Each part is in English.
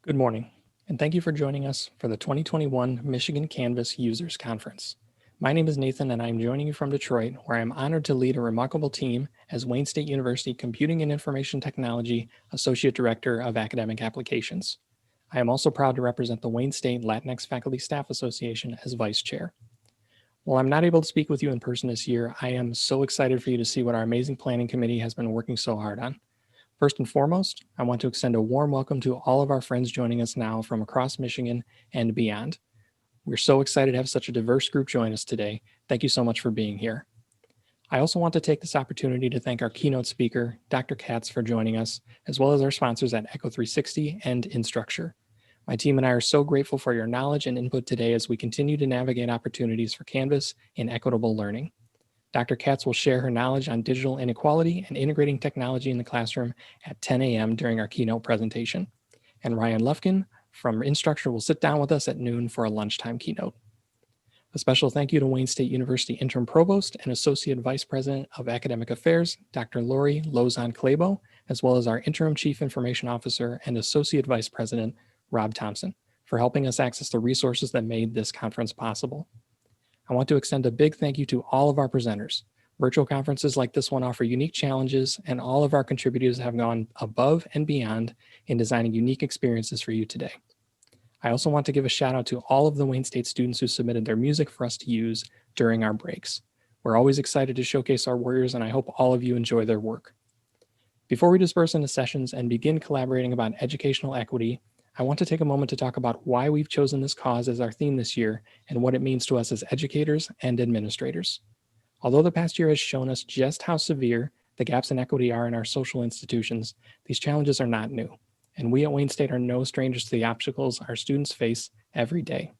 Good morning, and thank you for joining us for the 2021 Michigan Canvas Users Conference. My name is Nathan, and I'm joining you from Detroit, where I'm honored to lead a remarkable team as Wayne State University Computing and Information Technology Associate Director of Academic Applications. I am also proud to represent the Wayne State Latinx Faculty Staff Association as Vice Chair. While I'm not able to speak with you in person this year, I am so excited for you to see what our amazing planning committee has been working so hard on. First and foremost, I want to extend a warm welcome to all of our friends joining us now from across Michigan and beyond. We're so excited to have such a diverse group join us today. Thank you so much for being here. I also want to take this opportunity to thank our keynote speaker, Dr. Katz, for joining us, as well as our sponsors at Echo 360 and Instructure. My team and I are so grateful for your knowledge and input today as we continue to navigate opportunities for Canvas in equitable learning. Dr. Katz will share her knowledge on digital inequality and integrating technology in the classroom at 10 a.m. during our keynote presentation. And Ryan Lufkin from Instructure will sit down with us at noon for a lunchtime keynote. A special thank you to Wayne State University Interim Provost and Associate Vice President of Academic Affairs, Dr. Laurie Lauzon-Clabo, as well as our Interim Chief Information Officer and Associate Vice President, Rob Thompson, for helping us access the resources that made this conference possible. I want to extend a big thank you to all of our presenters. Virtual conferences like this one offer unique challenges, and all of our contributors have gone above and beyond in designing unique experiences for you today. I also want to give a shout out to all of the Wayne State students who submitted their music for us to use during our breaks. We're always excited to showcase our warriors, and I hope all of you enjoy their work. Before we disperse into sessions and begin collaborating about educational equity, I want to take a moment to talk about why we've chosen this cause as our theme this year and what it means to us as educators and administrators. Although the past year has shown us just how severe the gaps in equity are in our social institutions, these challenges are not new, and we at Wayne State are no strangers to the obstacles our students face every day.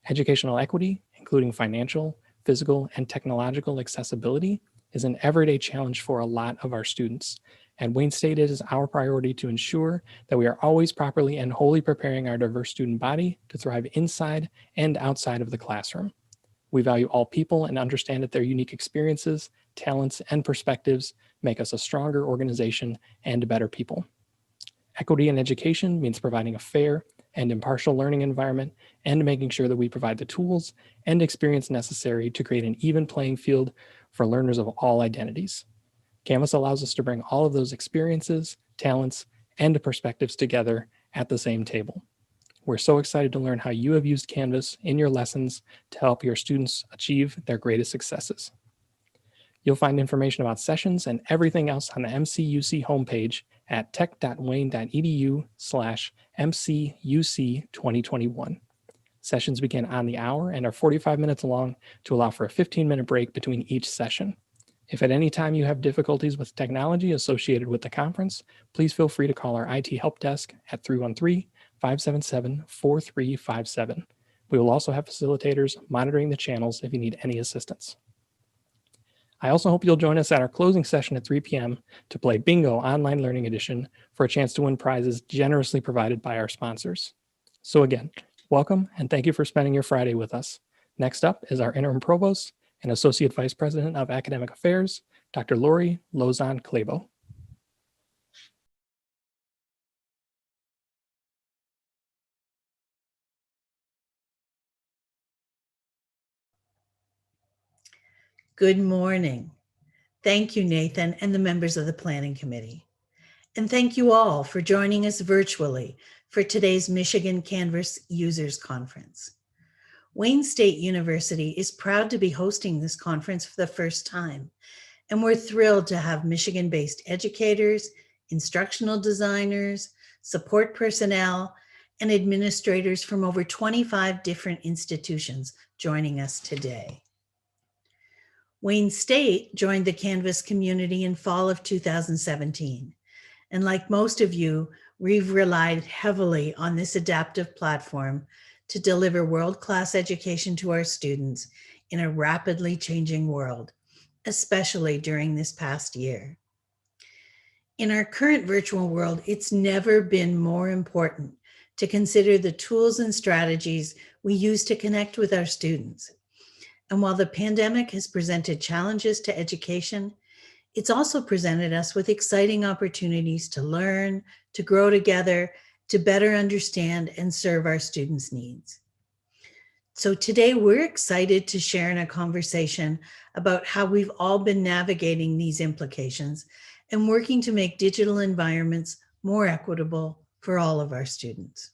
Educational equity, including financial, physical, and technological accessibility, is an everyday challenge for a lot of our students. And Wayne State is our priority to ensure that we are always properly and wholly preparing our diverse student body to thrive inside and outside of the classroom. We value all people and understand that their unique experiences, talents, and perspectives make us a stronger organization and better people. Equity in education means providing a fair and impartial learning environment and making sure that we provide the tools and experience necessary to create an even playing field for learners of all identities. Canvas allows us to bring all of those experiences, talents, and perspectives together at the same table. We're so excited to learn how you have used Canvas in your lessons to help your students achieve their greatest successes. You'll find information about sessions and everything else on the MCUC homepage at tech.wayne.edu/MCUC2021. Sessions begin on the hour and are 45 minutes long to allow for a 15-minute break between each session. If at any time you have difficulties with technology associated with the conference, please feel free to call our IT help desk at 313-577-4357. We will also have facilitators monitoring the channels if you need any assistance. I also hope you'll join us at our closing session at 3 p.m. to play Bingo Online Learning Edition for a chance to win prizes generously provided by our sponsors. So again, welcome and thank you for spending your Friday with us. Next up is our Interim Provost and Associate Vice President of Academic Affairs, Dr. Laurie Lauzon-Clabo. Good morning. Thank you, Nathan, and the members of the Planning Committee. And thank you all for joining us virtually for today's Michigan Canvas Users Conference. Wayne State University is proud to be hosting this conference for the first time, and we're thrilled to have Michigan-based educators, instructional designers, support personnel, and administrators from over 25 different institutions joining us today. Wayne State joined the Canvas community in fall of 2017. And like most of you, we've relied heavily on this adaptive platform to deliver world-class education to our students in a rapidly changing world, especially during this past year. In our current virtual world, it's never been more important to consider the tools and strategies we use to connect with our students. And while the pandemic has presented challenges to education, it's also presented us with exciting opportunities to learn, to grow together, to better understand and serve our students' needs. So today we're excited to share in a conversation about how we've all been navigating these implications and working to make digital environments more equitable for all of our students.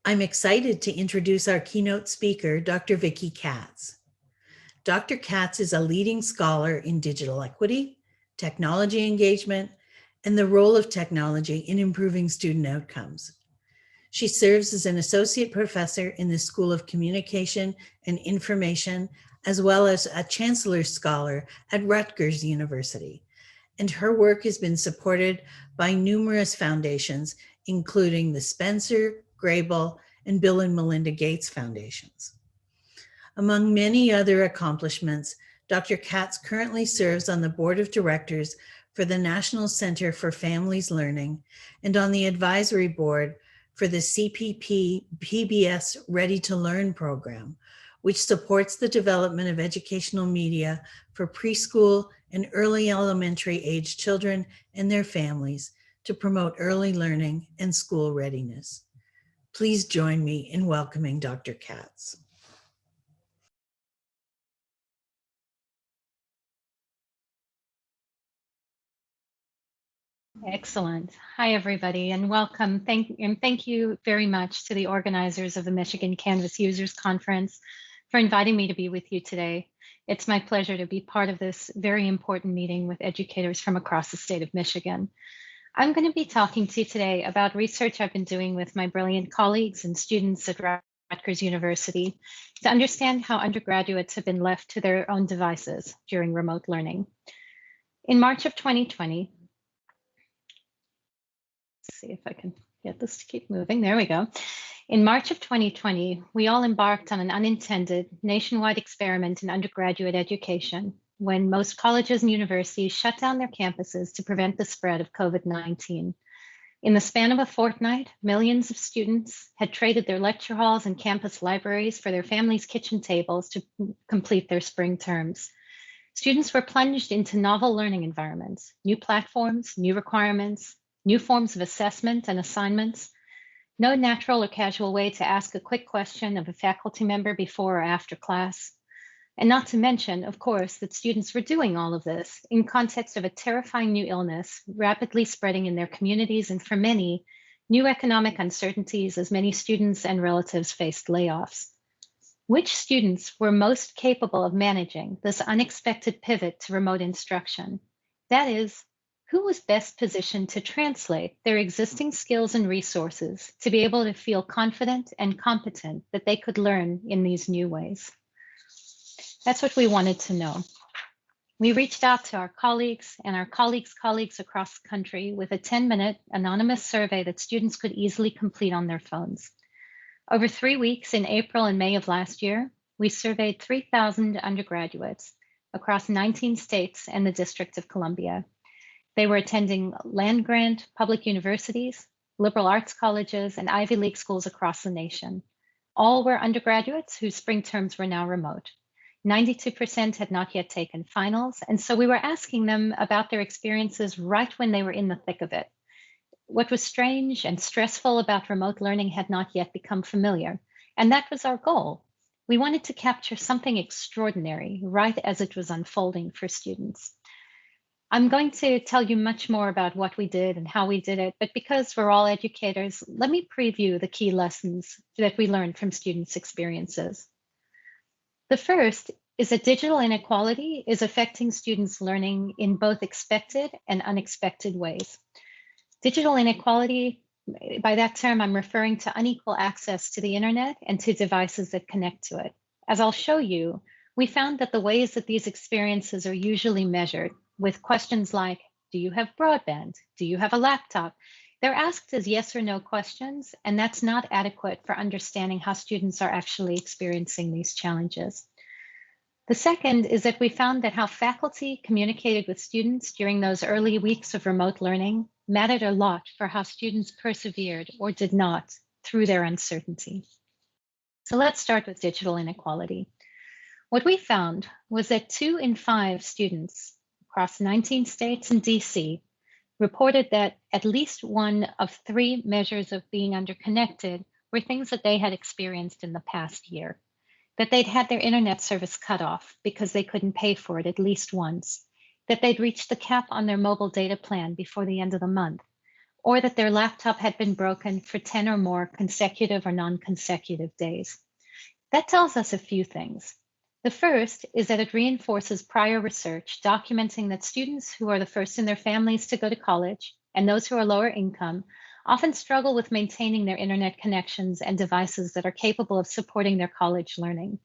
I'm excited to introduce our keynote speaker, Dr. Vikki Katz. Dr. Katz is a leading scholar in digital equity, technology engagement, and the role of technology in improving student outcomes. She serves as an associate professor in the School of Communication and Information, as well as a chancellor's scholar at Rutgers University. And her work has been supported by numerous foundations, including the Spencer, Grable, and Bill and Melinda Gates Foundations. Among many other accomplishments, Dr. Katz currently serves on the board of directors for the National Center for Families Learning and on the advisory board for the CPP PBS Ready to Learn program, which supports the development of educational media for preschool and early elementary age children and their families to promote early learning and school readiness. Please join me in welcoming Dr. Katz. Excellent. Hi, everybody, and welcome. Thank you very much to the organizers of the Michigan Canvas Users Conference for inviting me to be with you today. It's my pleasure to be part of this very important meeting with educators from across the state of Michigan. I'm going to be talking to you today about research I've been doing with my brilliant colleagues and students at Rutgers University to understand how undergraduates have been left to their own devices during remote learning. In March of 2020, see if I can get this to keep moving. There we go. In March of 2020, we all embarked on an unintended nationwide experiment in undergraduate education when most colleges and universities shut down their campuses to prevent the spread of COVID-19. In the span of a fortnight, millions of students had traded their lecture halls and campus libraries for their families' kitchen tables to complete their spring terms. Students were plunged into novel learning environments, new platforms, new requirements, new forms of assessment and assignments, no natural or casual way to ask a quick question of a faculty member before or after class. And not to mention, of course, that students were doing all of this in context of a terrifying new illness rapidly spreading in their communities, and for many, new economic uncertainties as many students and relatives faced layoffs. Which students were most capable of managing this unexpected pivot to remote instruction? That is, who was best positioned to translate their existing skills and resources to be able to feel confident and competent that they could learn in these new ways? That's what we wanted to know. We reached out to our colleagues and our colleagues' colleagues across the country with a 10-minute anonymous survey that students could easily complete on their phones. Over 3 weeks in April and May of last year, we surveyed 3,000 undergraduates across 19 states and the District of Columbia. They were attending land-grant public universities, liberal arts colleges, and Ivy League schools across the nation. All were undergraduates whose spring terms were now remote. 92% had not yet taken finals, and so we were asking them about their experiences right when they were in the thick of it. What was strange and stressful about remote learning had not yet become familiar, and that was our goal. We wanted to capture something extraordinary right as it was unfolding for students. I'm going to tell you much more about what we did and how we did it, but because we're all educators, let me preview the key lessons that we learned from students' experiences. The first is that digital inequality is affecting students' learning in both expected and unexpected ways. Digital inequality, by that term, I'm referring to unequal access to the internet and to devices that connect to it. As I'll show you, we found that the ways that these experiences are usually measured with questions like, do you have broadband? Do you have a laptop? They're asked as yes or no questions, and that's not adequate for understanding how students are actually experiencing these challenges. The second is that we found that how faculty communicated with students during those early weeks of remote learning mattered a lot for how students persevered or did not through their uncertainty. So let's start with digital inequality. What we found was that 2 in 5 students across 19 states and DC reported that at least one of 3 measures of being underconnected were things that they had experienced in the past year, that they'd had their internet service cut off because they couldn't pay for it at least once, that they'd reached the cap on their mobile data plan before the end of the month, or that their laptop had been broken for 10 or more consecutive or non-consecutive days. That tells us a few things. The first is that it reinforces prior research documenting that students who are the first in their families to go to college and those who are lower income often struggle with maintaining their internet connections and devices that are capable of supporting their college learning.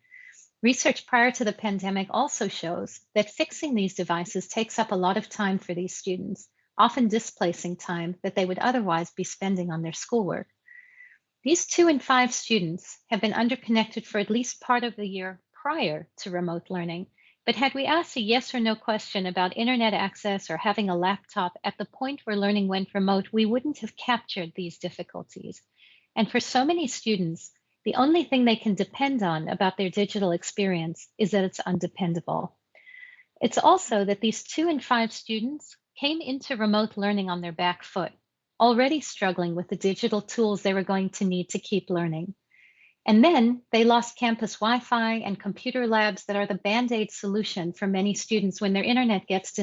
Research prior to the pandemic also shows that fixing these devices takes up a lot of time for these students, often displacing time that they would otherwise be spending on their schoolwork. These 2 in 5 students have been underconnected for at least part of the year prior to remote learning, but had we asked a yes or no question about internet access or having a laptop at the point where learning went remote, we wouldn't have captured these difficulties. And for so many students, the only thing they can depend on about their digital experience is that it's undependable. It's also that these 2 in 5 students came into remote learning on their back foot, already struggling with the digital tools they were going to need to keep learning. And then they lost campus Wi-Fi and computer labs that are the Band-Aid solution for many students when their internet gets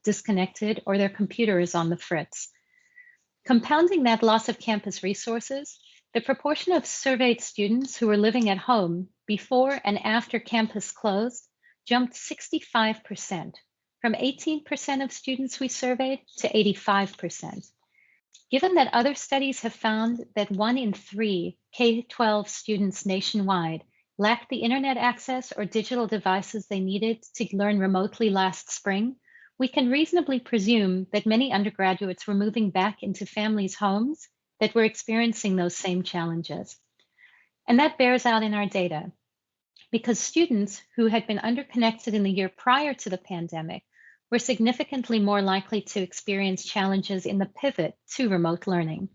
disconnected or their computer is on the fritz. Compounding that loss of campus resources, the proportion of surveyed students who were living at home before and after campus closed jumped 65%, from 18% of students we surveyed to 85%. Given that other studies have found that 1 in 3 K-12 students nationwide lacked the internet access or digital devices they needed to learn remotely last spring, we can reasonably presume that many undergraduates were moving back into families' homes that were experiencing those same challenges. And that bears out in our data, because students who had been underconnected in the year prior to the pandemic were significantly more likely to experience challenges in the pivot to remote learning.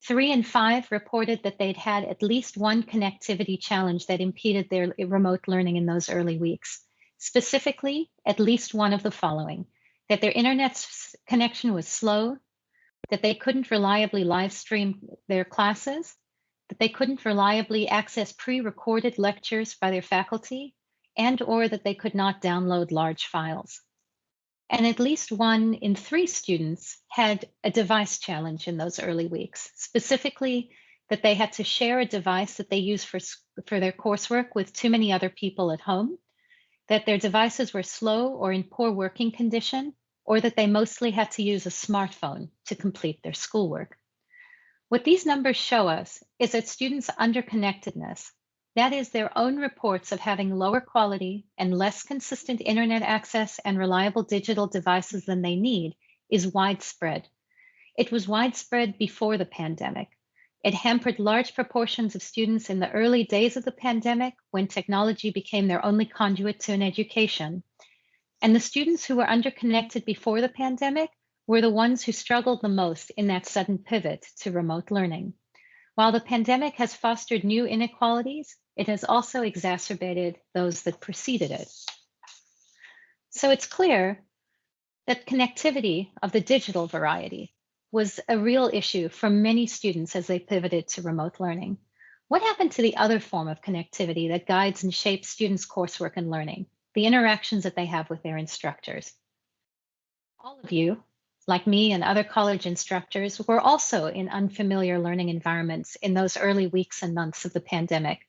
3 in 5 reported that they'd had at least one connectivity challenge that impeded their remote learning in those early weeks. Specifically, at least one of the following: that their internet connection was slow, that they couldn't reliably live stream their classes, that they couldn't reliably access pre-recorded lectures by their faculty, and/or that they could not download large files. And at least 1 in 3 students had a device challenge in those early weeks, specifically that they had to share a device that they use for their coursework with too many other people at home, that their devices were slow or in poor working condition, or that they mostly had to use a smartphone to complete their schoolwork. What these numbers show us is that students' underconnectedness, that is, their own reports of having lower quality and less consistent internet access and reliable digital devices than they need, is widespread. It was widespread before the pandemic. It hampered large proportions of students in the early days of the pandemic when technology became their only conduit to an education. And the students who were underconnected before the pandemic were the ones who struggled the most in that sudden pivot to remote learning. While the pandemic has fostered new inequalities, it has also exacerbated those that preceded it. So it's clear that connectivity of the digital variety was a real issue for many students as they pivoted to remote learning. What happened to the other form of connectivity that guides and shapes students' coursework and learning, the interactions that they have with their instructors? All of you, like me and other college instructors, were also in unfamiliar learning environments in those early weeks and months of the pandemic.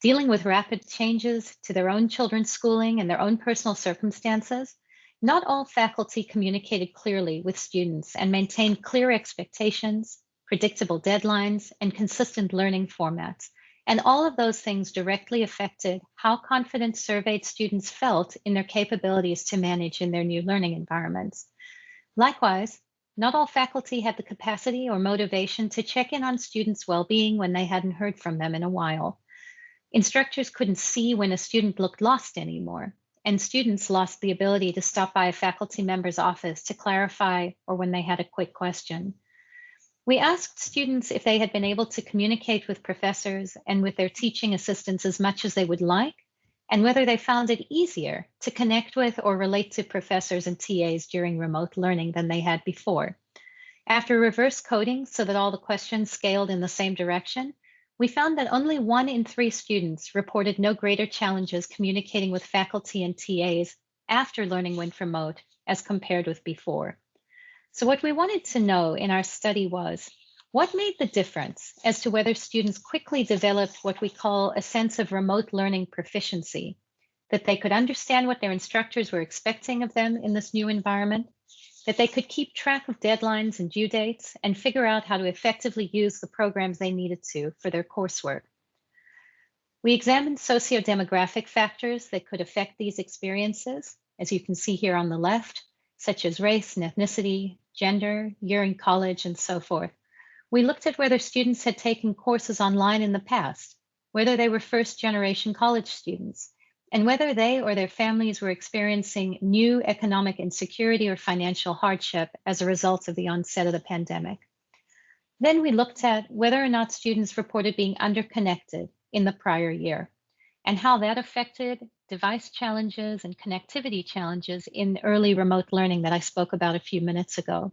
Dealing with rapid changes to their own children's schooling and their own personal circumstances, not all faculty communicated clearly with students and maintained clear expectations, predictable deadlines, and consistent learning formats. And all of those things directly affected how confident surveyed students felt in their capabilities to manage in their new learning environments. Likewise, not all faculty had the capacity or motivation to check in on students' well-being when they hadn't heard from them in a while. Instructors couldn't see when a student looked lost anymore, and students lost the ability to stop by a faculty member's office to clarify or when they had a quick question. We asked students if they had been able to communicate with professors and with their teaching assistants as much as they would like, and whether they found it easier to connect with or relate to professors and TAs during remote learning than they had before. After reverse coding so that all the questions scaled in the same direction, we found that only 1 in 3 students reported no greater challenges communicating with faculty and TAs after learning went remote as compared with before. So what we wanted to know in our study was, what made the difference as to whether students quickly developed what we call a sense of remote learning proficiency, that they could understand what their instructors were expecting of them in this new environment, that they could keep track of deadlines and due dates and figure out how to effectively use the programs they needed to for their coursework. We examined socio-demographic factors that could affect these experiences, as you can see here on the left, such as race and ethnicity, gender, year in college, and so forth. We looked at whether students had taken courses online in the past, whether they were first-generation college students, and whether they or their families were experiencing new economic insecurity or financial hardship as a result of the onset of the pandemic. Then we looked at whether or not students reported being underconnected in the prior year, and how that affected device challenges and connectivity challenges in early remote learning that I spoke about a few minutes ago.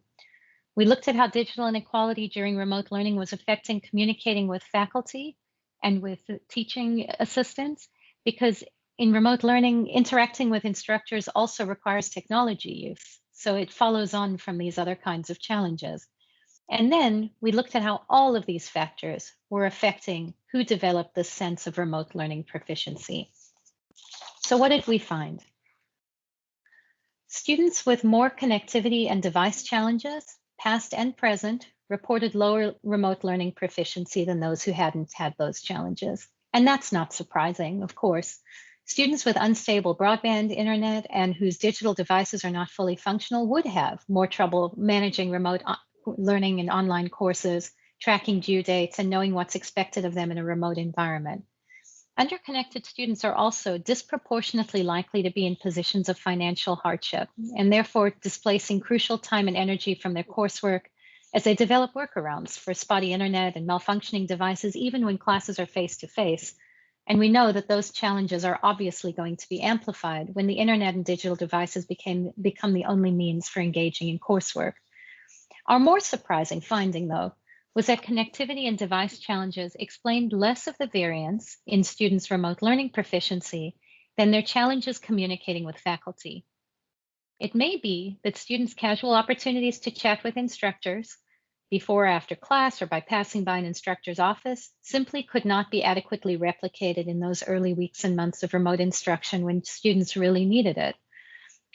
We looked at how digital inequality during remote learning was affecting communicating with faculty and with teaching assistants, because in remote learning, interacting with instructors also requires technology use. So it follows on from these other kinds of challenges. And then we looked at how all of these factors were affecting who developed this sense of remote learning proficiency. So what did we find? Students with more connectivity and device challenges, past and present, reported lower remote learning proficiency than those who hadn't had those challenges. And that's not surprising, of course. Students with unstable broadband internet and whose digital devices are not fully functional would have more trouble managing remote learning and online courses, tracking due dates, and knowing what's expected of them in a remote environment. Underconnected students are also disproportionately likely to be in positions of financial hardship, and therefore displacing crucial time and energy from their coursework as they develop workarounds for spotty internet and malfunctioning devices, even when classes are face-to-face. And we know that those challenges are obviously going to be amplified when the internet and digital devices become the only means for engaging in coursework. Our more surprising finding, though, was that connectivity and device challenges explained less of the variance in students' remote learning proficiency than their challenges communicating with faculty. It may be that students' casual opportunities to chat with instructors before or after class or by passing by an instructor's office simply could not be adequately replicated in those early weeks and months of remote instruction when students really needed it.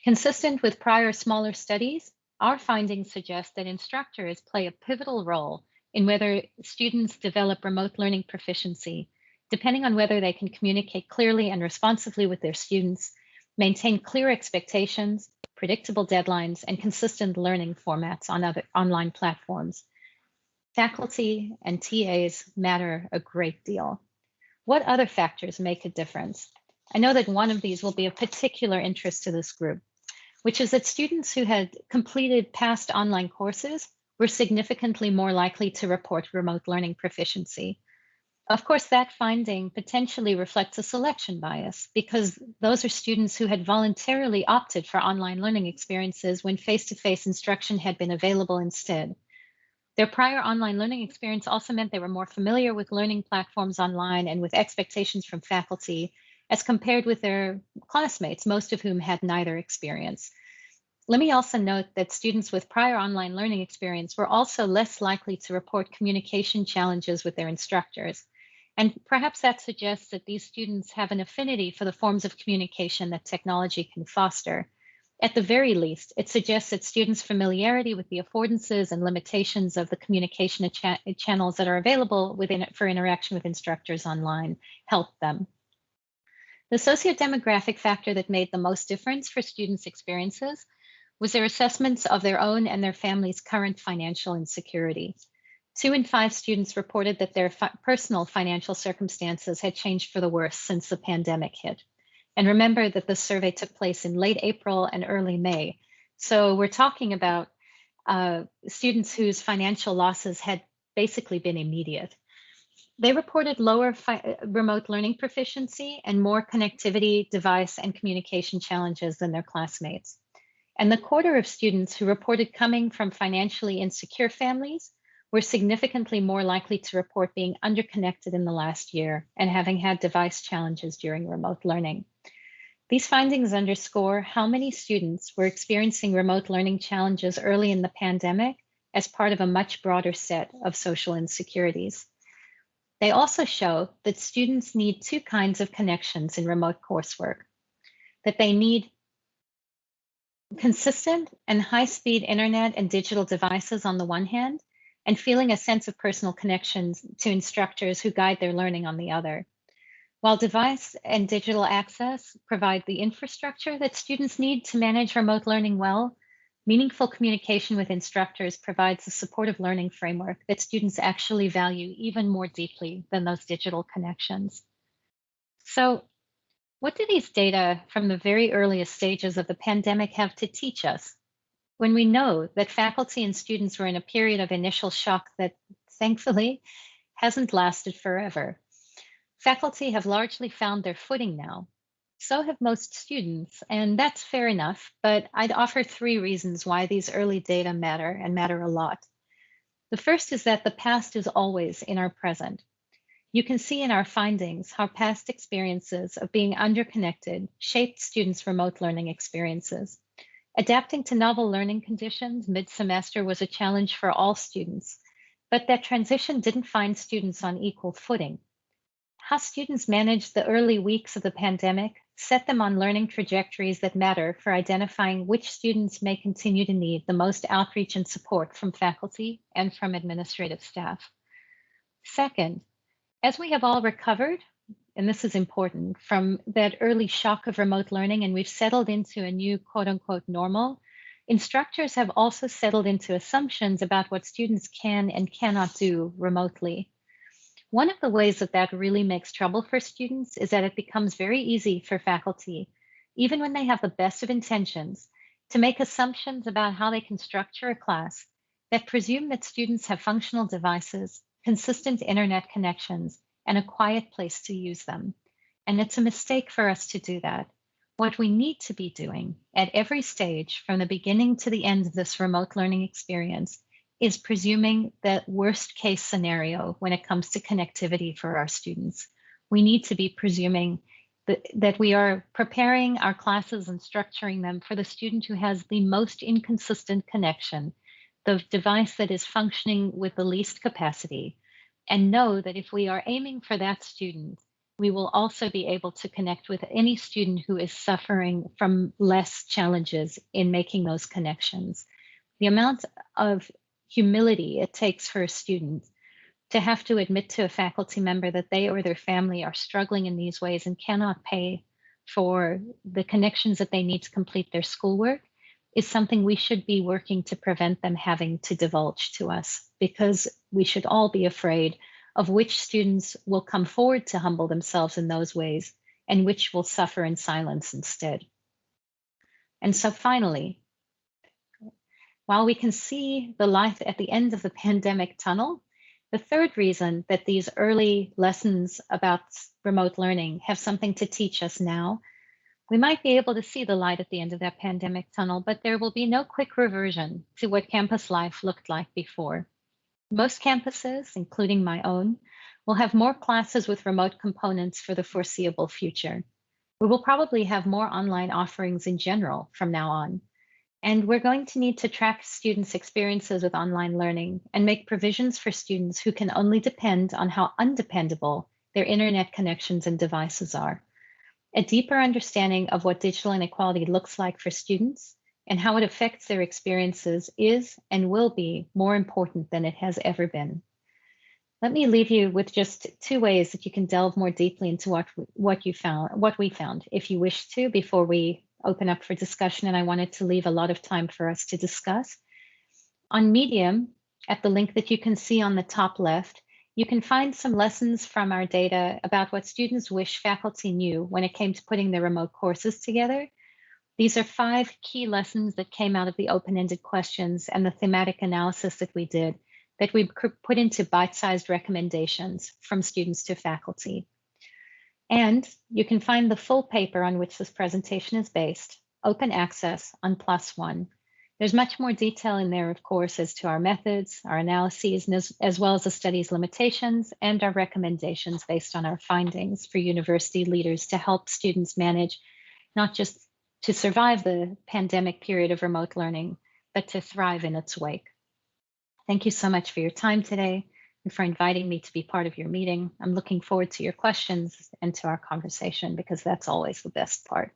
Consistent with prior smaller studies, our findings suggest that instructors play a pivotal role in whether students develop remote learning proficiency, depending on whether they can communicate clearly and responsively with their students, maintain clear expectations, predictable deadlines, and consistent learning formats on other online platforms. Faculty and TAs matter a great deal. What other factors make a difference? I know that one of these will be of particular interest to this group, which is that students who had completed past online courses were significantly more likely to report remote learning proficiency. Of course, that finding potentially reflects a selection bias, because those are students who had voluntarily opted for online learning experiences when face-to-face instruction had been available instead. Their prior online learning experience also meant they were more familiar with learning platforms online and with expectations from faculty as compared with their classmates, most of whom had neither experience. Let me also note that students with prior online learning experience were also less likely to report communication challenges with their instructors. And perhaps that suggests that these students have an affinity for the forms of communication that technology can foster. At the very least, it suggests that students' familiarity with the affordances and limitations of the communication channels that are available for interaction with instructors online help them. The socio-demographic factor that made the most difference for students' experiences was their assessments of their own and their family's current financial insecurity. 2 in 5 students reported that their personal financial circumstances had changed for the worse since the pandemic hit. And remember that the survey took place in late April and early May. So we're talking about students whose financial losses had basically been immediate. They reported lower remote learning proficiency and more connectivity, device, and communication challenges than their classmates. And the quarter of students who reported coming from financially insecure families were significantly more likely to report being underconnected in the last year and having had device challenges during remote learning. These findings underscore how many students were experiencing remote learning challenges early in the pandemic as part of a much broader set of social insecurities. They also show that students need two kinds of connections in remote coursework, that they need consistent and high-speed internet and digital devices on the one hand, and feeling a sense of personal connections to instructors who guide their learning on the other. While device and digital access provide the infrastructure that students need to manage remote learning well, meaningful communication with instructors provides a supportive learning framework that students actually value even more deeply than those digital connections. So, what do these data from the very earliest stages of the pandemic have to teach us? When we know that faculty and students were in a period of initial shock that, thankfully, hasn't lasted forever. Faculty have largely found their footing now. So have most students, and that's fair enough, but I'd offer three reasons why these early data matter and matter a lot. The first is that the past is always in our present. You can see in our findings how past experiences of being underconnected shaped students' remote learning experiences. Adapting to novel learning conditions mid-semester was a challenge for all students, but that transition didn't find students on equal footing. How students managed the early weeks of the pandemic set them on learning trajectories that matter for identifying which students may continue to need the most outreach and support from faculty and from administrative staff. Second, as we have all recovered, and this is important, from that early shock of remote learning and we've settled into a new quote unquote normal, instructors have also settled into assumptions about what students can and cannot do remotely. One of the ways that that really makes trouble for students is that it becomes very easy for faculty, even when they have the best of intentions, to make assumptions about how they can structure a class that presume that students have functional devices, consistent internet connections, and a quiet place to use them. And it's a mistake for us to do that. What we need to be doing at every stage, from the beginning to the end of this remote learning experience, is presuming that worst case scenario when it comes to connectivity for our students. We need to be presuming that we are preparing our classes and structuring them for the student who has the most inconsistent connection, the device that is functioning with the least capacity, and know that if we are aiming for that student, we will also be able to connect with any student who is suffering from less challenges in making those connections. The amount of humility it takes for a student to have to admit to a faculty member that they or their family are struggling in these ways and cannot pay for the connections that they need to complete their schoolwork is something we should be working to prevent them having to divulge to us, because we should all be afraid of which students will come forward to humble themselves in those ways and which will suffer in silence instead. And so finally, while we can see the light at the end of the pandemic tunnel, the third reason that these early lessons about remote learning have something to teach us now, we might be able to see the light at the end of that pandemic tunnel, but there will be no quick reversion to what campus life looked like before. Most campuses, including my own, will have more classes with remote components for the foreseeable future. We will probably have more online offerings in general from now on. And we're going to need to track students' experiences with online learning and make provisions for students who can only depend on how undependable their internet connections and devices are. A deeper understanding of what digital inequality looks like for students and how it affects their experiences is and will be more important than it has ever been. Let me leave you with just two ways that you can delve more deeply into what we found, if you wish to, before we open up for discussion, and I wanted to leave a lot of time for us to discuss. On Medium, at the link that you can see on the top left, you can find some lessons from our data about what students wish faculty knew when it came to putting their remote courses together. These are 5 key lessons that came out of the open-ended questions and the thematic analysis that we did, that we put into bite-sized recommendations from students to faculty. And you can find the full paper on which this presentation is based open access on +1. There's much more detail in there, of course, as to our methods, our analyses, and as well as the study's limitations and our recommendations based on our findings for university leaders to help students manage, not just to survive the pandemic period of remote learning, but to thrive in its wake. Thank you so much for your time today and for inviting me to be part of your meeting. I'm looking forward to your questions and to our conversation, because that's always the best part.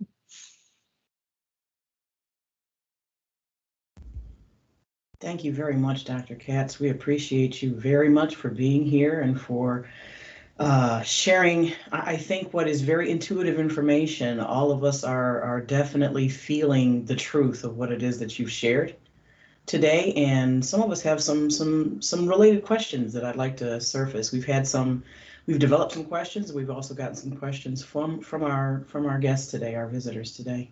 Thank you very much, Dr. Katz. We appreciate you very much for being here and for sharing, I think, what is very intuitive information. All of us are definitely feeling the truth of what it is that you've shared today, and some of us have some related questions that I'd like to surface. We've developed some questions. We've also gotten some questions from our guests today, our visitors today.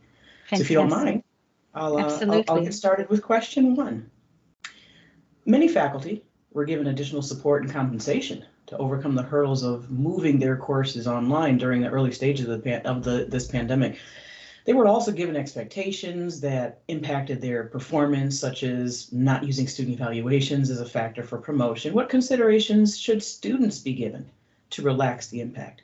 Fantastic. So if you don't mind, I'll get started with question 1. Many faculty were given additional support and compensation to overcome the hurdles of moving their courses online during the early stages of this pandemic. They were also given expectations that impacted their performance, such as not using student evaluations as a factor for promotion. What considerations should students be given to relax the impact?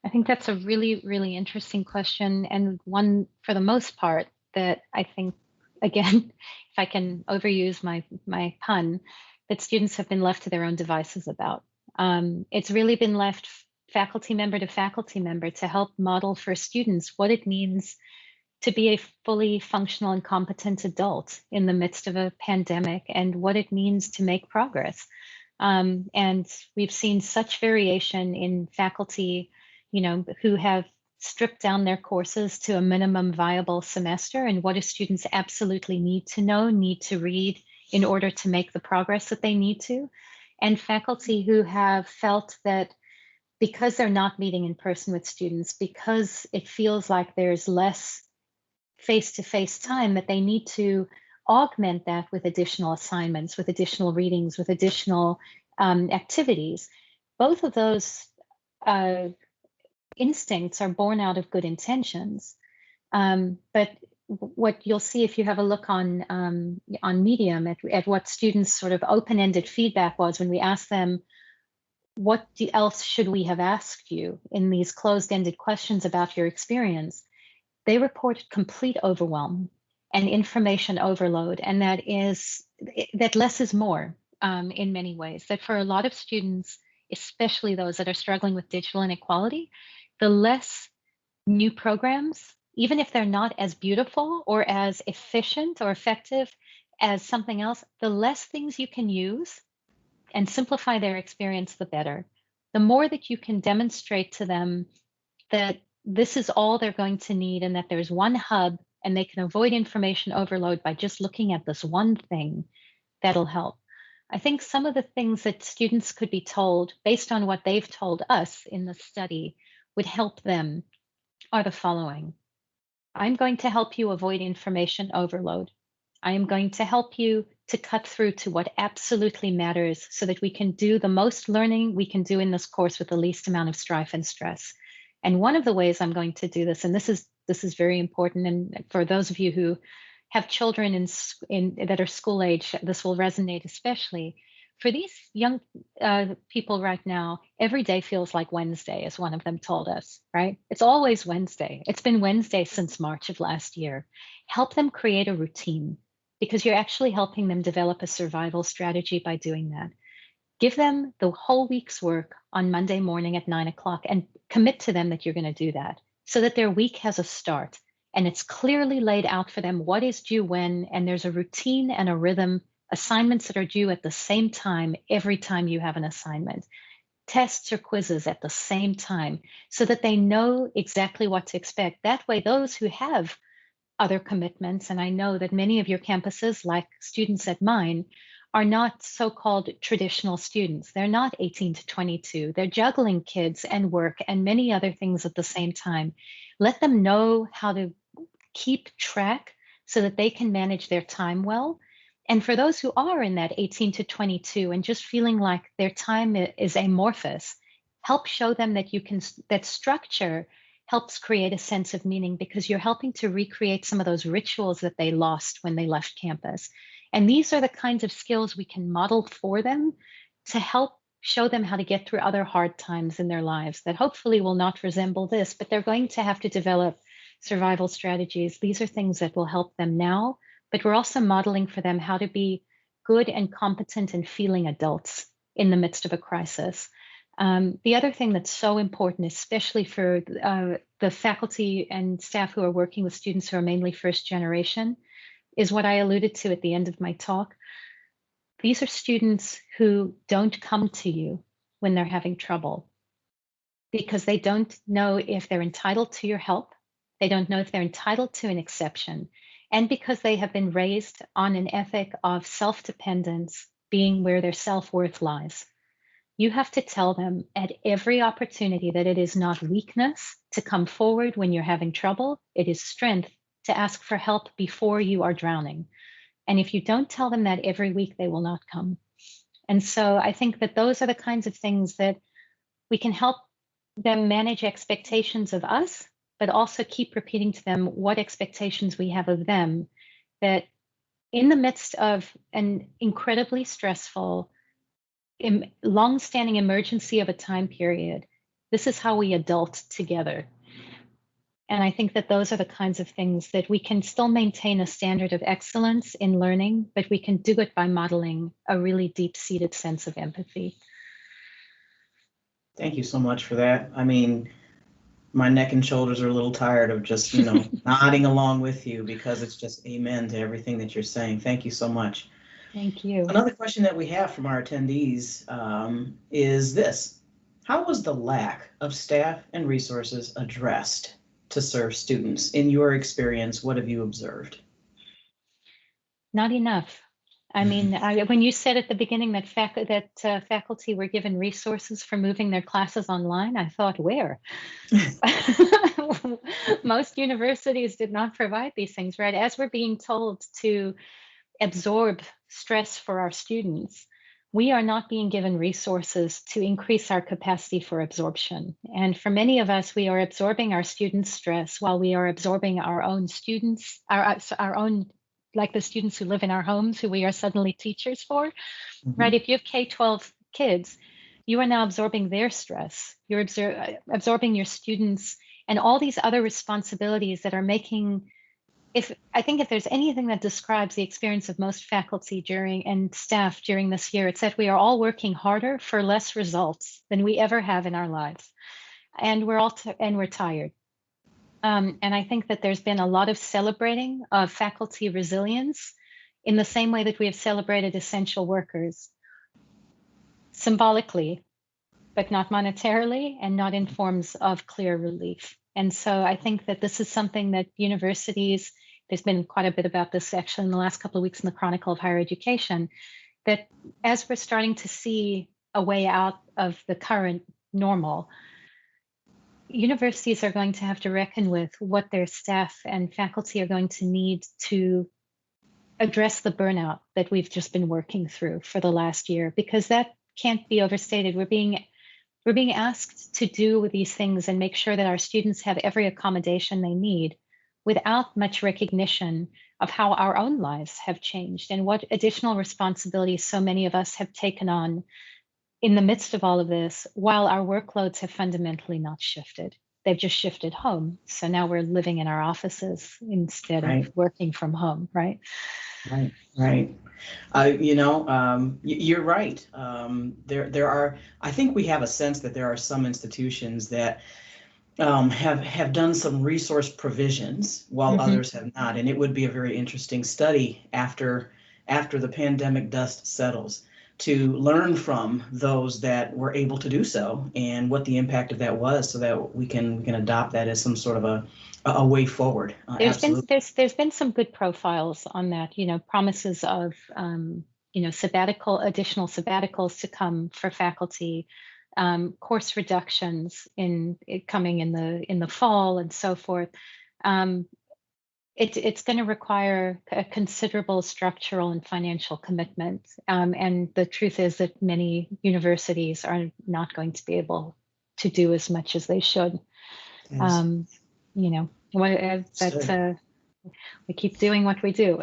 I think that's a really, really interesting question, and one, for the most part, that I think, again, if I can overuse my pun, that students have been left to their own devices about. It's really been left faculty member to faculty member to help model for students what it means to be a fully functional and competent adult in the midst of a pandemic, and what it means to make progress. And we've seen such variation in faculty, who have stripped down their courses to a minimum viable semester, and what do students absolutely need to know, need to read in order to make the progress that they need to. And faculty who have felt that because they're not meeting in person with students, because it feels like there's less face-to-face time, that they need to augment that with additional assignments, with additional readings, with additional activities. Both of those instincts are born out of good intentions. But what you'll see if you have a look on Medium at what students' sort of open-ended feedback was when we asked them, what else should we have asked you in these closed-ended questions about your experience? They reported complete overwhelm and information overload, and that less is more in many ways. That for a lot of students, especially those that are struggling with digital inequality, the less new programs, even if they're not as beautiful or as efficient or effective as something else, the less things you can use and simplify their experience, the better. The more that you can demonstrate to them that this is all they're going to need, and that there's one hub and they can avoid information overload by just looking at this one thing, that'll help. I think some of the things that students could be told based on what they've told us in the study would help them are the following. I'm going to help you avoid information overload. I am going to help you to cut through to what absolutely matters so that we can do the most learning we can do in this course with the least amount of strife and stress. And one of the ways I'm going to do this, and this is very important, and for those of you who have children that are school age, this will resonate especially. For these young people right now, every day feels like Wednesday, as one of them told us, right? It's always Wednesday. It's been Wednesday since March of last year. Help them create a routine, because you're actually helping them develop a survival strategy by doing that. Give them the whole week's work on Monday morning at 9 o'clock and commit to them that you're going to do that, so that their week has a start and it's clearly laid out for them what is due when, and there's a routine and a rhythm, assignments that are due at the same time every time you have an assignment, tests or quizzes at the same time, so that they know exactly what to expect. That way, those who have other commitments, and I know that many of your campuses, like students at mine, are not so-called traditional students. They're not 18 to 22. They're juggling kids and work and many other things at the same time. Let them know how to keep track so that they can manage their time well. And for those who are in that 18 to 22 and just feeling like their time is amorphous, help show them that that structure helps create a sense of meaning, because you're helping to recreate some of those rituals that they lost when they left campus. And these are the kinds of skills we can model for them to help show them how to get through other hard times in their lives that hopefully will not resemble this, but they're going to have to develop survival strategies. These are things that will help them now, but we're also modeling for them how to be good and competent and feeling adults in the midst of a crisis. The other thing that's so important, especially for the faculty and staff who are working with students who are mainly first generation, is what I alluded to at the end of my talk. These are students who don't come to you when they're having trouble because they don't know if they're entitled to your help. They don't know if they're entitled to an exception. And because they have been raised on an ethic of self-dependence being where their self-worth lies. You have to tell them at every opportunity that it is not weakness to come forward when you're having trouble. It is strength to ask for help before you are drowning. And if you don't tell them that every week, they will not come. And so I think that those are the kinds of things that we can help them manage expectations of us, but also keep repeating to them what expectations we have of them, that in the midst of an incredibly stressful, long-standing emergency of a time period, this is how we adult together. And I think that those are the kinds of things that we can still maintain a standard of excellence in learning, but we can do it by modeling a really deep-seated sense of empathy. Thank you so much for that. I mean, my neck and shoulders are a little tired of just, nodding along with you, because it's just amen to everything that you're saying. Thank you so much. Thank you. Another question that we have from our attendees is this: how was the lack of staff and resources addressed to serve students? In your experience, what have you observed? Not enough. I mean, when you said at the beginning that faculty were given resources for moving their classes online, I thought, where? Most universities did not provide these things, right? As we're being told to absorb stress for our students, we are not being given resources to increase our capacity for absorption. And for many of us, we are absorbing our students' stress while we are absorbing our own students, our own, like the students who live in our homes, who we are suddenly teachers for, right? If you have K-12 kids, you are now absorbing their stress. You're absorbing your students and all these other responsibilities that are making, I think if there's anything that describes the experience of most faculty and staff during this year, it's that we are all working harder for less results than we ever have in our lives. And we're tired. And I think that there's been a lot of celebrating of faculty resilience in the same way that we have celebrated essential workers, symbolically, but not monetarily and not in forms of clear relief. And so I think that this is something that universities, there's been quite a bit about this actually in the last couple of weeks in the Chronicle of Higher Education, that as we're starting to see a way out of the current normal, universities are going to have to reckon with what their staff and faculty are going to need to address the burnout that we've just been working through for the last year, because that can't be overstated. We're being asked to do these things and make sure that our students have every accommodation they need without much recognition of how our own lives have changed and what additional responsibilities so many of us have taken on in the midst of all of this, while our workloads have fundamentally not shifted. They've just shifted home. So now we're living in our offices instead of working from home, right? Right. You're right. There are, I think we have a sense that there are some institutions that have done some resource provisions while others have not. And it would be a very interesting study after the pandemic dust settles to learn from those that were able to do so and what the impact of that was, so that we can adopt that as some sort of a way forward. There's been some good profiles on that, promises of additional sabbaticals to come for faculty, course reductions coming in the fall and so forth. It's going to require a considerable structural and financial commitment. And the truth is that many universities are not going to be able to do as much as they should. Yes. You know, we keep doing what we do.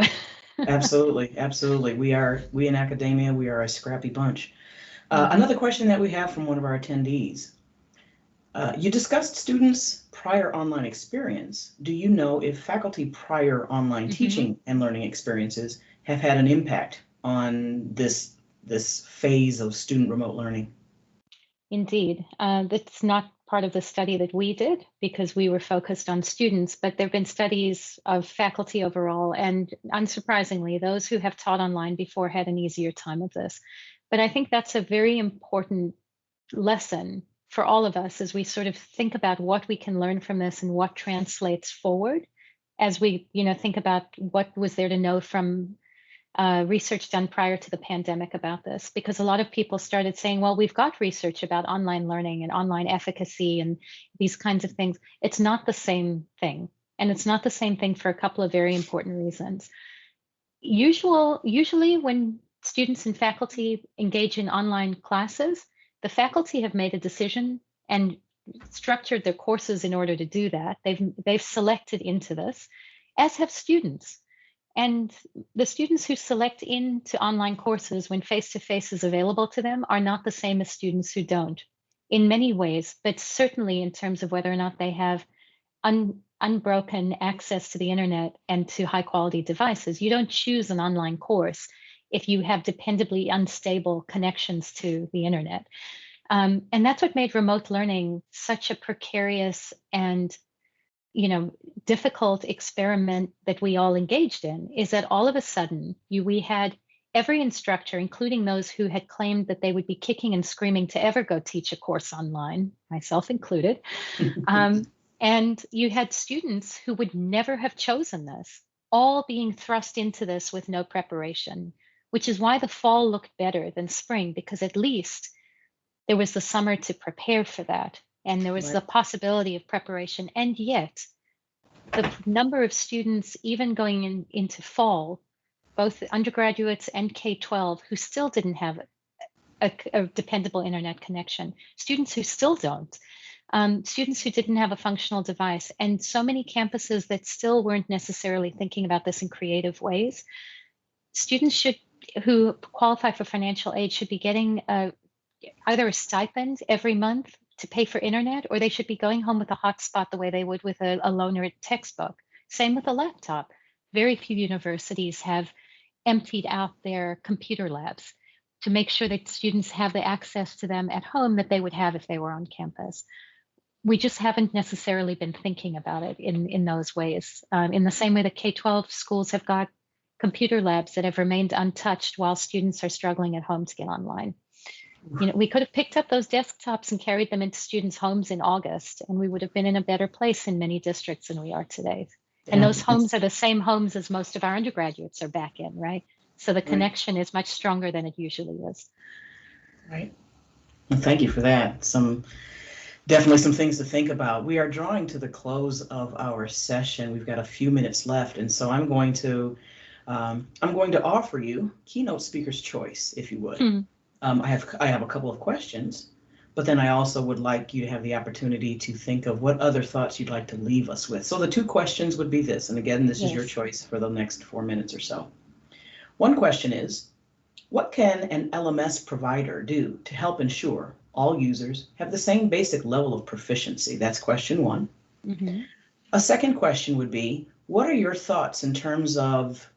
Absolutely, absolutely. We in academia, we are a scrappy bunch. Another question that we have from one of our attendees. You discussed students' prior online experience. Do you know if faculty prior online teaching and learning experiences have had an impact on this phase of student remote learning? Indeed. That's not part of the study that we did because we were focused on students, but there have been studies of faculty overall, and unsurprisingly, those who have taught online before had an easier time of this. But I think that's a very important lesson for all of us as we sort of think about what we can learn from this and what translates forward as we, think about what was there to know from research done prior to the pandemic about this, because a lot of people started saying, well, we've got research about online learning and online efficacy and these kinds of things. It's not the same thing. And it's not the same thing for a couple of very important reasons. Usually when students and faculty engage in online classes, the faculty have made a decision and structured their courses in order to do that. They've selected into this, as have students. And the students who select into online courses when face-to-face is available to them are not the same as students who don't, in many ways, but certainly in terms of whether or not they have unbroken access to the internet and to high-quality devices. You don't choose an online course if you have dependably unstable connections to the internet. And that's what made remote learning such a precarious and difficult experiment that we all engaged in, is that all of a sudden we had every instructor, including those who had claimed that they would be kicking and screaming to ever go teach a course online, myself included. And you had students who would never have chosen this, all being thrust into this with no preparation, which is why the fall looked better than spring, because at least there was the summer to prepare for that. And there was the possibility of preparation. And yet, the number of students, even going into fall, both undergraduates and K-12, who still didn't have a dependable internet connection, students who still don't, students who didn't have a functional device, and so many campuses that still weren't necessarily thinking about this in creative ways. Students who qualify for financial aid should be getting either a stipend every month to pay for internet, or they should be going home with a hotspot the way they would with a loaner textbook. Same with a laptop. Very few universities have emptied out their computer labs to make sure that students have the access to them at home that they would have if they were on campus. We just haven't necessarily been thinking about it in those ways. In the same way that K-12 schools have got computer labs that have remained untouched while students are struggling at home to get online. We could have picked up those desktops and carried them into students' homes in August, and we would have been in a better place in many districts than we are today. And those homes are the same homes as most of our undergraduates are back in, right? So the connection is much stronger than it usually is. Right. Well, thank you for that. Definitely some things to think about. We are drawing to the close of our session. We've got a few minutes left, and so I'm going to offer you keynote speaker's choice, if you would. I have a couple of questions, but then I also would like you to have the opportunity to think of what other thoughts you'd like to leave us with. So the two questions would be this, and again, this is your choice for the next 4 minutes or so. One question is, what can an LMS provider do to help ensure all users have the same basic level of proficiency? That's question one. A second question would be, what are your thoughts in terms of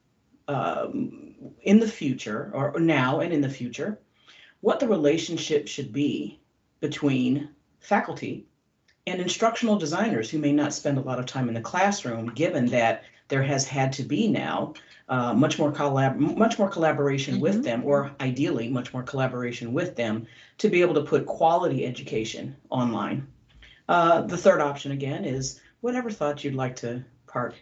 in the future, or now and in the future, what the relationship should be between faculty and instructional designers who may not spend a lot of time in the classroom, given that there has had to be now much more collaboration with them, or ideally much more collaboration with them, to be able to put quality education online. The third option, again, is whatever thoughts you'd like to part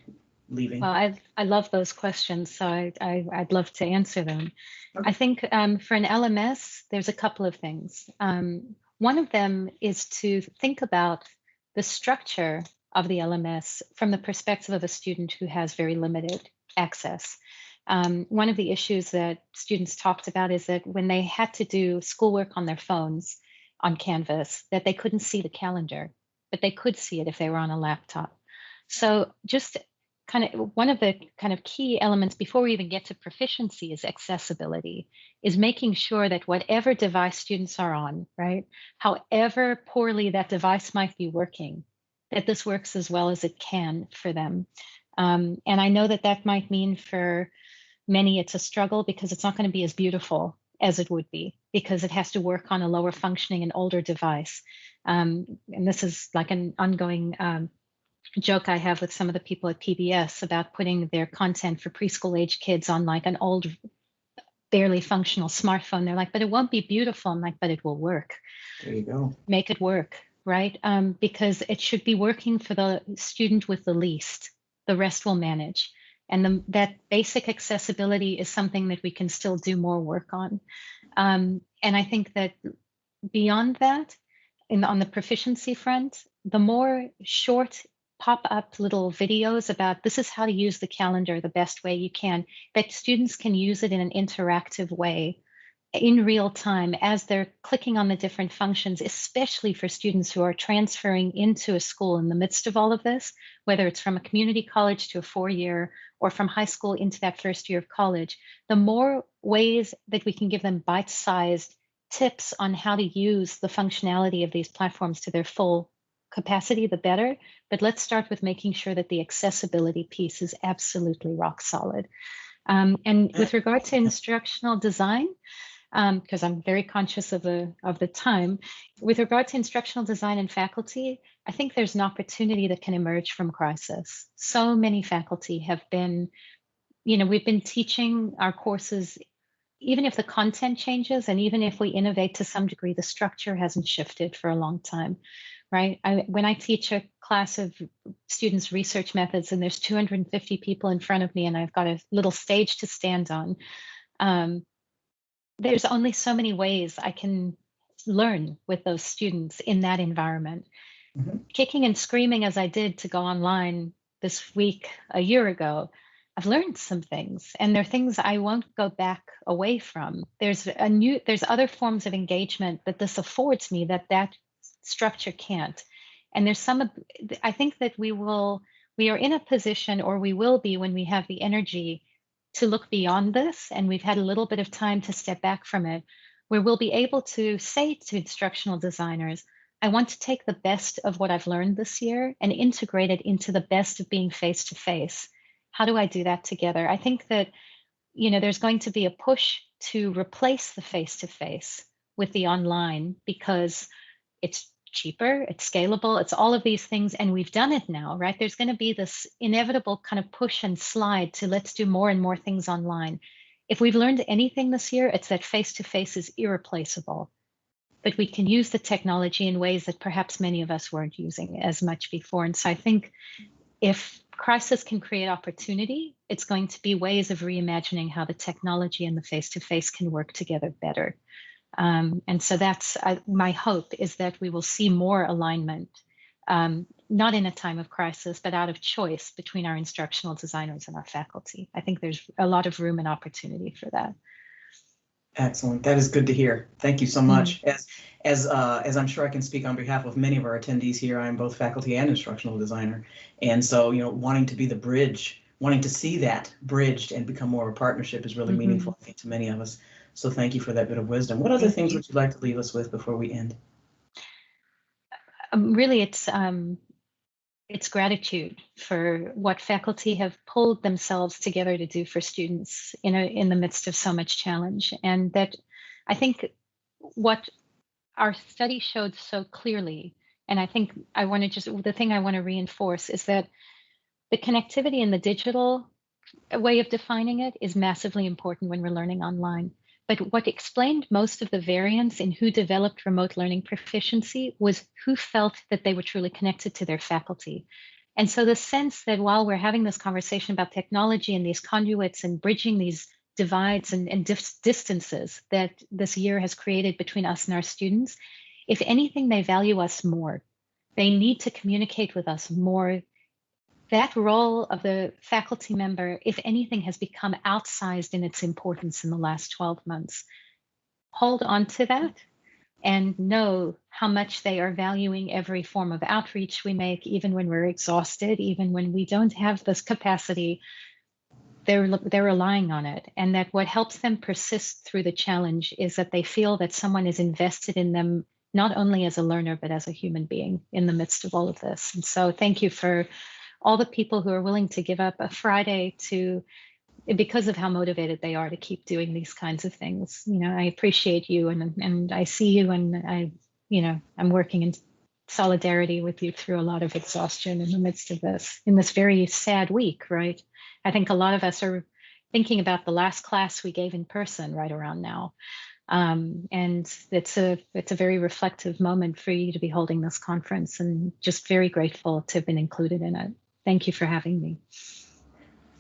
leaving. Well, I love those questions, so I'd love to answer them. Okay. I think for an LMS, there's a couple of things. One of them is to think about the structure of the LMS from the perspective of a student who has very limited access. One of the issues that students talked about is that when they had to do schoolwork on their phones on Canvas, that they couldn't see the calendar. but they could see it if they were on a laptop. So just kind of one of the kind of key elements before we even get to proficiency is accessibility, is making sure that whatever device students are on, right, however poorly that device might be working, that this works as well as it can for them. And I know that that might mean for many it's a struggle because it's not going to be as beautiful as it would be because it has to work on a lower functioning and older device. And this is like an ongoing joke I have with some of the people at PBS about putting their content for preschool age kids on like an old, barely functional smartphone. They're like, but it won't be beautiful. I'm like, but it will work. There you go. Make it work, right? Because it should be working for the student with the least. The rest will manage. And that basic accessibility is something that we can still do more work on. And I think that beyond that, on the proficiency front, the more short pop-up little videos about this is how to use the calendar the best way you can, that students can use it in an interactive way in real time as they're clicking on the different functions, especially for students who are transferring into a school in the midst of all of this, whether it's from a community college to a 4-year or from high school into that first year of college. The more ways that we can give them bite-sized tips on how to use the functionality of these platforms to their full capacity, the better. But let's start with making sure that the accessibility piece is absolutely rock solid. And with regard to instructional design, because I'm very conscious of the time, with regard to instructional design and faculty, I think there's an opportunity that can emerge from crisis. So many faculty have been, we've been teaching our courses, even if the content changes and even if we innovate to some degree, the structure hasn't shifted for a long time, right? When I teach a class of students' research methods and there's 250 people in front of me and I've got a little stage to stand on, there's only so many ways I can learn with those students in that environment. Mm-hmm. Kicking and screaming as I did to go online this week, a year ago, I've learned some things, and there are things I won't go back away from. There's other forms of engagement that this affords me that structure can't. And there's I think that we are in a position, or we will be when we have the energy to look beyond this, and we've had a little bit of time to step back from it, where we'll be able to say to instructional designers, I want to take the best of what I've learned this year and integrate it into the best of being face-to-face. How do I do that together? I think that, there's going to be a push to replace the face-to-face with the online because it's cheaper, it's scalable, it's all of these things, and we've done it now, right? There's going to be this inevitable kind of push and slide to let's do more and more things online. If we've learned anything this year, it's that face-to-face is irreplaceable, but we can use the technology in ways that perhaps many of us weren't using as much before. And so I think if crisis can create opportunity, it's going to be ways of reimagining how the technology and the face-to-face can work together better. And so that's my hope, is that we will see more alignment, not in a time of crisis, but out of choice between our instructional designers and our faculty. I think there's a lot of room and opportunity for that. Excellent. That is good to hear. Thank you so much. As I'm sure I can speak on behalf of many of our attendees here, I'm both faculty and instructional designer. And so, wanting to be the bridge, wanting to see that bridged and become more of a partnership is really meaningful, I think, to many of us. So thank you for that bit of wisdom. What other things would you like to leave us with before we end? Really, it's gratitude for what faculty have pulled themselves together to do for students in the midst of so much challenge. And that I think what our study showed so clearly, and I think the thing I want to reinforce is that the connectivity in the digital way of defining it is massively important when we're learning online. But what explained most of the variance in who developed remote learning proficiency was who felt that they were truly connected to their faculty. And so the sense that while we're having this conversation about technology and these conduits and bridging these divides and distances that this year has created between us and our students, if anything, they value us more. They need to communicate with us more. That role of the faculty member, if anything, has become outsized in its importance in the last 12 months. Hold on to that. and know how much they are valuing every form of outreach we make, even when we're exhausted, even when we don't have this capacity. They're relying on it, and that what helps them persist through the challenge is that they feel that someone is invested in them, not only as a learner, but as a human being in the midst of all of this. And so thank you for all the people who are willing to give up a Friday because of how motivated they are to keep doing these kinds of things. I appreciate you, and I see you, and I'm working in solidarity with you through a lot of exhaustion in the midst of this, in this very sad week, right? I think a lot of us are thinking about the last class we gave in person right around now. And it's a very reflective moment for you to be holding this conference, and just very grateful to have been included in it. Thank you for having me.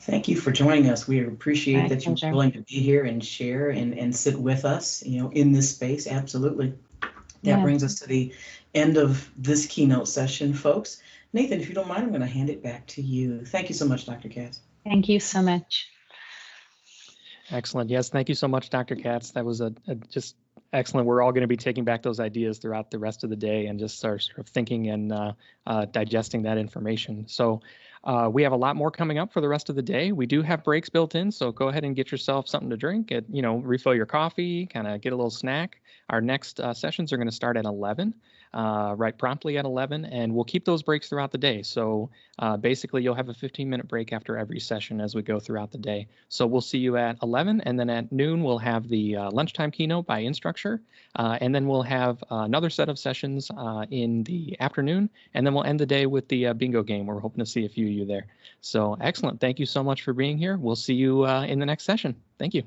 Thank you for joining us. We appreciate My that you're pleasure. willing to be here and share and sit with us, in this space. Absolutely. That Yeah. brings us to the end of this keynote session, folks. Nathan, if you don't mind, I'm going to hand it back to you. Thank you so much, Dr. Katz. Thank you so much. Excellent. Yes, thank you so much, Dr. Katz. That was a just excellent. We're all going to be taking back those ideas throughout the rest of the day and just sort of thinking and digesting that information. So we have a lot more coming up for the rest of the day. We do have breaks built in, so go ahead and get yourself something to drink. Refill your coffee, kind of get a little snack. Our next sessions are going to start at 11. Right promptly at 11, and we'll keep those breaks throughout the day. So basically you'll have a 15-minute break after every session as we go throughout the day. So we'll see you at 11, and then at noon we'll have the lunchtime keynote by Instructure, and then we'll have another set of sessions in the afternoon, and then we'll end the day with the bingo game. We're hoping to see a few of you there. So excellent. Thank you so much for being here. We'll see you in the next session. Thank you.